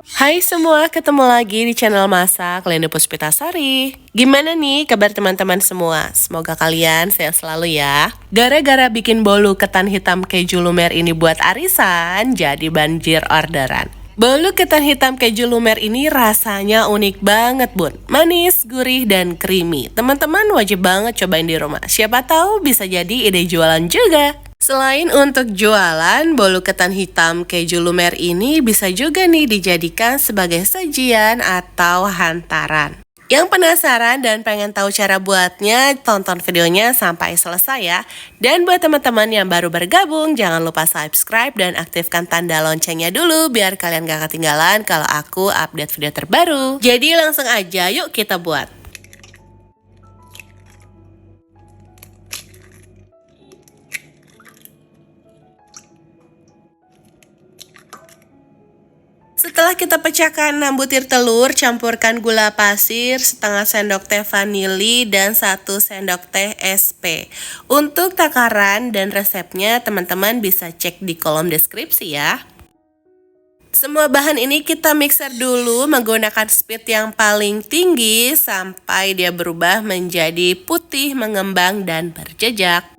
Hai semua, ketemu lagi di channel Masak Lende Puspitasari. Gimana nih kabar teman-teman semua? Semoga kalian sehat selalu ya. Gara-gara bikin bolu ketan hitam keju lumer ini buat arisan, jadi banjir orderan. Bolu ketan hitam keju lumer ini rasanya unik banget bun. Manis, gurih, dan creamy. Teman-teman wajib banget cobain di rumah. Siapa tahu bisa jadi ide jualan juga. Selain untuk jualan, bolu ketan hitam keju lumer ini bisa juga nih dijadikan sebagai sajian atau hantaran. Yang penasaran dan pengen tahu cara buatnya, tonton videonya sampai selesai ya. Dan buat teman-teman yang baru bergabung, jangan lupa subscribe dan aktifkan tanda loncengnya dulu biar kalian gak ketinggalan kalau aku update video terbaru. Jadi langsung aja yuk kita buat. Setelah kita pecahkan 6 butir telur, campurkan gula pasir, setengah sendok teh vanili, dan 1 sendok teh SP. Untuk takaran dan resepnya, teman-teman bisa cek di kolom deskripsi ya. Semua bahan ini kita mixer dulu menggunakan speed yang paling tinggi sampai dia berubah menjadi putih, mengembang, dan berjejak.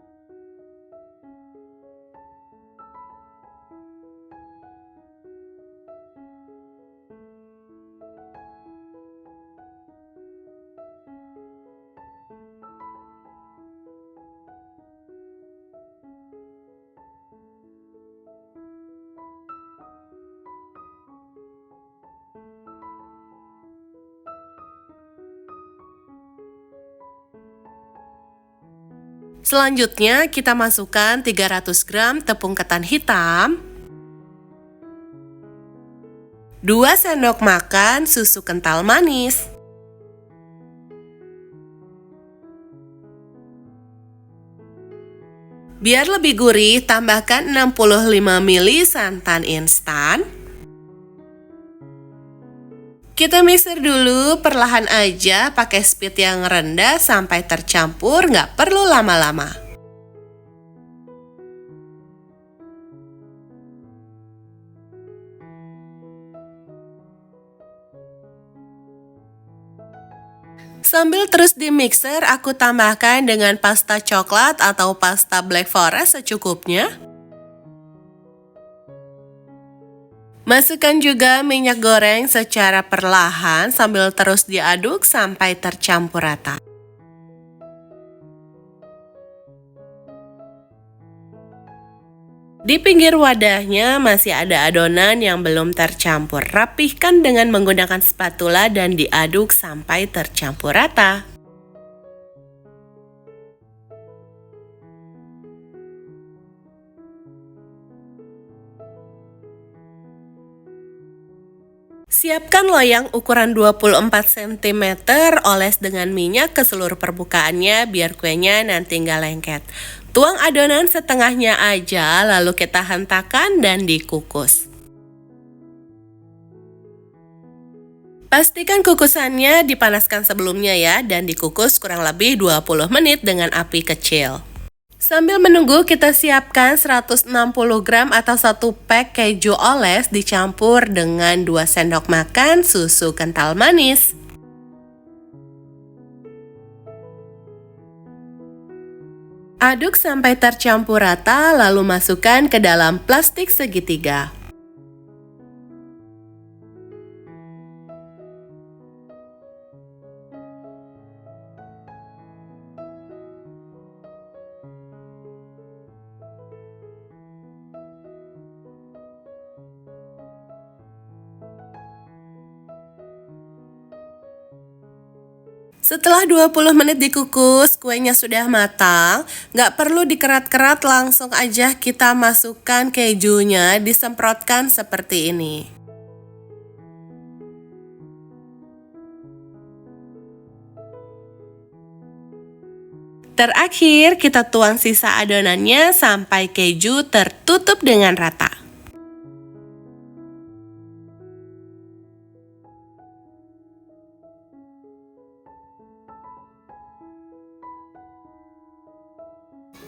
Selanjutnya kita masukkan 300 gram tepung ketan hitam, 2 sendok makan susu kental manis, biar lebih gurih tambahkan 65 ml santan instan. Kita mixer dulu perlahan aja pakai speed yang rendah sampai tercampur, nggak perlu lama-lama. Sambil terus di mixer, aku tambahkan dengan pasta coklat atau pasta black forest secukupnya. Masukkan juga minyak goreng secara perlahan sambil terus diaduk sampai tercampur rata. Di pinggir wadahnya masih ada adonan yang belum tercampur. Rapihkan dengan menggunakan spatula dan diaduk sampai tercampur rata. Siapkan loyang ukuran 24 cm, oles dengan minyak ke seluruh permukaannya biar kuenya nanti nggak lengket. Tuang adonan setengahnya aja, lalu kita hentakan dan dikukus. Pastikan kukusannya dipanaskan sebelumnya ya, dan dikukus kurang lebih 20 menit dengan api kecil. Sambil menunggu, kita siapkan 160 gram atau 1 pack keju oles dicampur dengan 2 sendok makan susu kental manis. Aduk sampai tercampur rata, lalu masukkan ke dalam plastik segitiga. Setelah 20 menit dikukus, kuenya sudah matang. Nggak perlu dikerat-kerat, langsung aja kita masukkan kejunya, disemprotkan seperti ini. Terakhir, kita tuang sisa adonannya sampai keju tertutup dengan rata.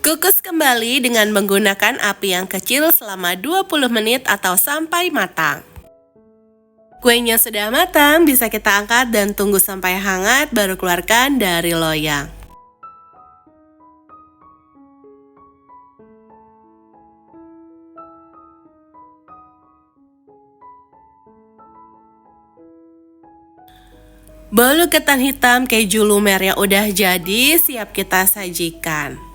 Kukus kembali dengan menggunakan api yang kecil selama 20 menit atau sampai matang. Kuenya sudah matang, bisa kita angkat dan tunggu sampai hangat baru keluarkan dari loyang. Bolu ketan hitam keju lumer yang udah jadi, siap kita sajikan.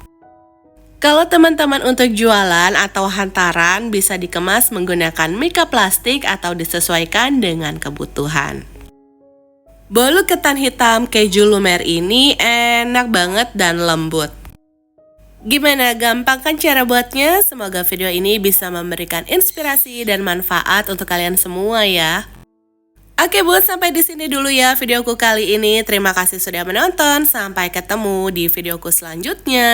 Kalau teman-teman untuk jualan atau hantaran bisa dikemas menggunakan mika plastik atau disesuaikan dengan kebutuhan. Bolu ketan hitam keju lumer ini enak banget dan lembut. Gimana, gampang kan cara buatnya? Semoga video ini bisa memberikan inspirasi dan manfaat untuk kalian semua ya. Oke Bun, sampai di sini dulu ya videoku kali ini. Terima kasih sudah menonton. Sampai ketemu di videoku selanjutnya.